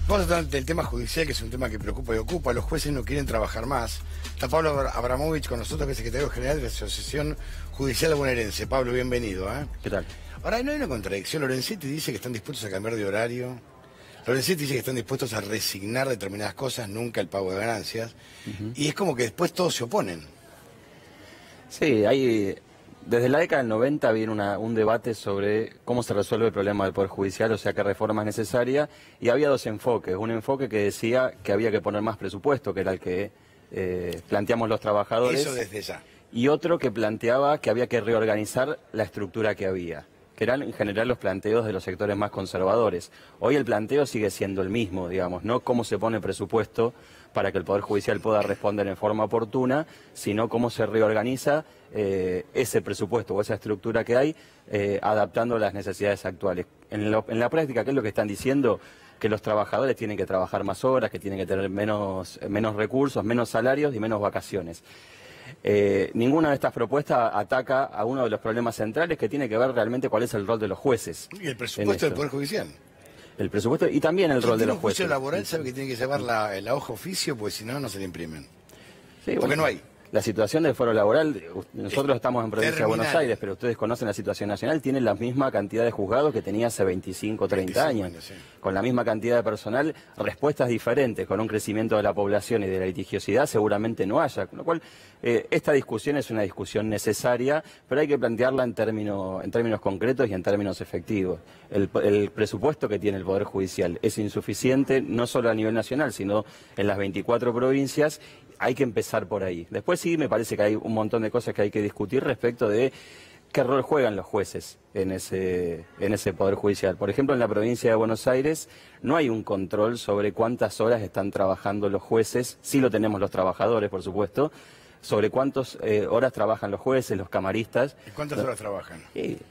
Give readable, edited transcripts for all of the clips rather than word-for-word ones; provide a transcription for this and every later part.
Vamos a hablar del tema judicial, que es un tema que preocupa y ocupa. Los jueces no quieren trabajar más. Está Pablo Abramovich con nosotros, que es secretario general de la Asociación Judicial Bonaerense. Pablo, bienvenido. ¿Qué tal? Ahora, no hay una contradicción. Lorenzetti dice que están dispuestos a cambiar de horario. Lorenzetti dice que están dispuestos a resignar determinadas cosas, nunca el pago de ganancias. Y es como que después todos se oponen. Sí, desde la década del 90 viene un debate sobre cómo se resuelve el problema del Poder Judicial, o sea, qué reforma es necesaria, y había dos enfoques. Un enfoque que decía que había que poner más presupuesto, que era el que planteamos los trabajadores. Eso desde ya. Y otro que planteaba que había que reorganizar la estructura que había, que eran en general los planteos de los sectores más conservadores. Hoy el planteo sigue siendo el mismo, digamos, no cómo se pone presupuesto para que el Poder Judicial pueda responder en forma oportuna, sino cómo se reorganiza ese presupuesto o esa estructura que hay, adaptando a las necesidades actuales. En la práctica, ¿qué es lo que están diciendo? Que los trabajadores tienen que trabajar más horas, que tienen que tener menos recursos, menos salarios y menos vacaciones. Ninguna de estas propuestas ataca a uno de los problemas centrales, que tiene que ver realmente cuál es el rol de los jueces. Y el presupuesto del Poder Judicial. El presupuesto y también el rol de los jueces. El juicio laboral sabe que tiene que llevar la hoja oficio, porque si no, no se le imprimen. Sí, porque no hay. La situación del foro laboral, nosotros estamos en provincia de Buenos Aires, pero ustedes conocen la situación nacional, tiene la misma cantidad de juzgados que tenía hace 25 o 30 años. Sí. Con la misma cantidad de personal, respuestas diferentes, con un crecimiento de la población y de la litigiosidad seguramente no haya. Con lo cual, esta discusión es una discusión necesaria, pero hay que plantearla en términos concretos y en términos efectivos. El presupuesto que tiene el Poder Judicial es insuficiente, no solo a nivel nacional, sino en las 24 provincias. Hay que empezar por ahí. Después sí me parece que hay un montón de cosas que hay que discutir respecto de qué rol juegan los jueces en ese Poder Judicial. Por ejemplo, en la provincia de Buenos Aires no hay un control sobre cuántas horas están trabajando los jueces. Sí lo tenemos los trabajadores, por supuesto, sobre cuántas horas trabajan los jueces, los camaristas. ¿Y cuántas horas trabajan?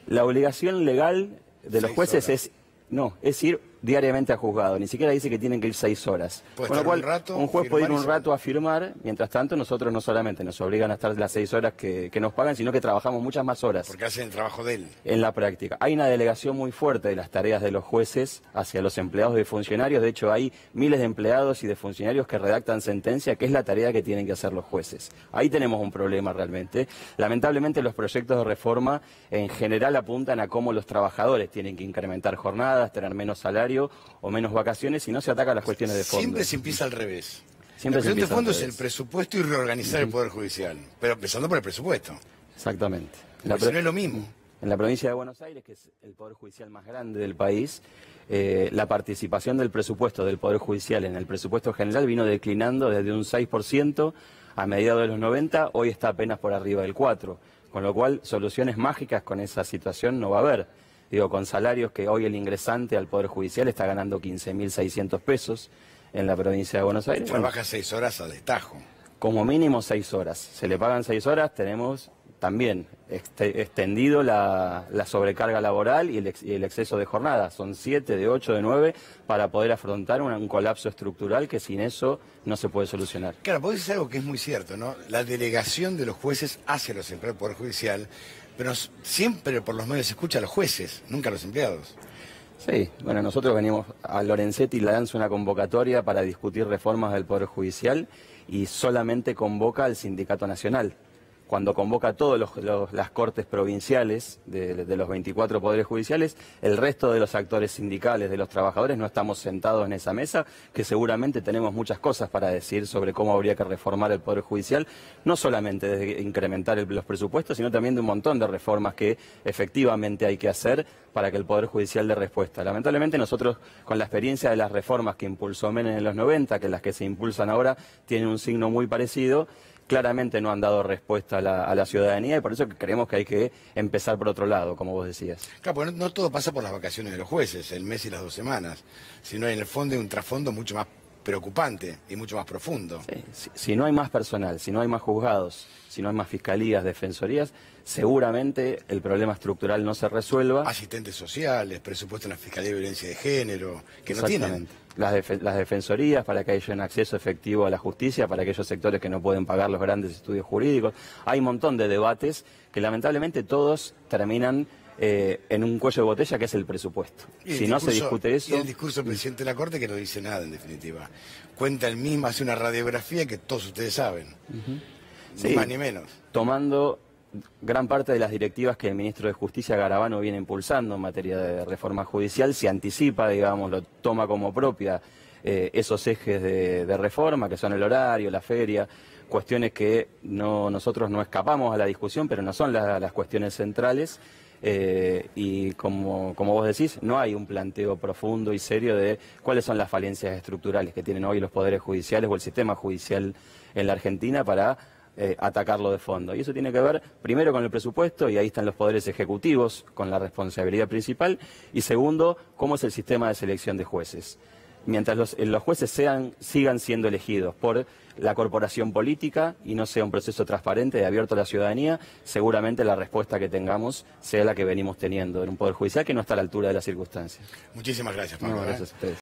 La obligación legal de los jueces es ir diariamente a juzgado, ni siquiera dice que tienen que ir 6 horas. Con lo cual, un juez puede ir un rato a firmar, mientras tanto nosotros no solamente nos obligan a estar las 6 horas que nos pagan, sino que trabajamos muchas más horas. Porque hacen el trabajo de él. En la práctica. Hay una delegación muy fuerte de las tareas de los jueces hacia los empleados y funcionarios. De hecho, hay miles de empleados y de funcionarios que redactan sentencia, que es la tarea que tienen que hacer los jueces. Ahí tenemos un problema realmente. Lamentablemente, los proyectos de reforma en general apuntan a cómo los trabajadores tienen que incrementar jornadas, tener menos salario o menos vacaciones, y no se ataca a las cuestiones de fondo. Siempre se empieza al revés. Siempre la cuestión de fondo es el presupuesto y reorganizar el Poder Judicial, pero empezando por el presupuesto. Exactamente. No es lo mismo. En la provincia de Buenos Aires, que es el Poder Judicial más grande del país, la participación del presupuesto del Poder Judicial en el presupuesto general vino declinando desde un 6% a mediados de los 90, hoy está apenas por arriba del 4%, con lo cual soluciones mágicas con esa situación no va a haber. Digo, con salarios que hoy el ingresante al Poder Judicial está ganando 15.600 pesos en la provincia de Buenos Aires. Trabaja 6 horas a destajo. Como mínimo 6 horas. Se le pagan 6 horas, tenemos también extendido la sobrecarga laboral y el exceso de jornada. Son 7, de 8, de 9, para poder afrontar un colapso estructural que sin eso no se puede solucionar. Claro, vos decís algo que es muy cierto, ¿no? La delegación de los jueces hacia los empleados del Poder Judicial, pero siempre por los medios se escucha a los jueces, nunca a los empleados. Sí, bueno, nosotros venimos a Lorenzetti, le lanza una convocatoria para discutir reformas del Poder Judicial y solamente convoca al Sindicato Nacional. Cuando convoca a todas las cortes provinciales de los 24 poderes judiciales, el resto de los actores sindicales, de los trabajadores, no estamos sentados en esa mesa, que seguramente tenemos muchas cosas para decir sobre cómo habría que reformar el Poder Judicial, no solamente de incrementar los presupuestos, sino también de un montón de reformas que efectivamente hay que hacer para que el Poder Judicial dé respuesta. Lamentablemente nosotros, con la experiencia de las reformas que impulsó Menem en los 90, que las que se impulsan ahora tienen un signo muy parecido, claramente no han dado respuesta a la ciudadanía, y por eso creemos que hay que empezar por otro lado, como vos decías. Claro, porque no todo pasa por las vacaciones de los jueces, el mes y las 2 semanas, sino en el fondo hay un trasfondo mucho más preocupante y mucho más profundo. Sí, si no hay más personal, si no hay más juzgados, si no hay más fiscalías, defensorías, seguramente el problema estructural no se resuelva. Asistentes sociales, presupuesto en la Fiscalía de Violencia de Género, que no tienen. Las defensorías para que haya un acceso efectivo a la justicia para aquellos sectores que no pueden pagar los grandes estudios jurídicos. Hay un montón de debates que lamentablemente todos terminan en un cuello de botella que es el presupuesto. Si no se discute eso... Y el discurso del presidente de la Corte que no dice nada, en definitiva. Cuenta el mismo, hace una radiografía que todos ustedes saben. Ni más ni menos. Tomando gran parte de las directivas que el ministro de Justicia, Garabano, viene impulsando en materia de reforma judicial, se anticipa, digamos, lo toma como propia esos ejes de reforma, que son el horario, la feria, cuestiones que nosotros no escapamos a la discusión, pero no son las cuestiones centrales. Y como vos decís, no hay un planteo profundo y serio de cuáles son las falencias estructurales que tienen hoy los poderes judiciales o el sistema judicial en la Argentina para atacarlo de fondo. Y eso tiene que ver primero con el presupuesto, y ahí están los poderes ejecutivos con la responsabilidad principal, y segundo, cómo es el sistema de selección de jueces. Mientras los jueces sigan siendo elegidos por la corporación política y no sea un proceso transparente y abierto a la ciudadanía, seguramente la respuesta que tengamos sea la que venimos teniendo en un poder judicial que no está a la altura de las circunstancias. Muchísimas gracias, Pablo. No, gracias a ustedes.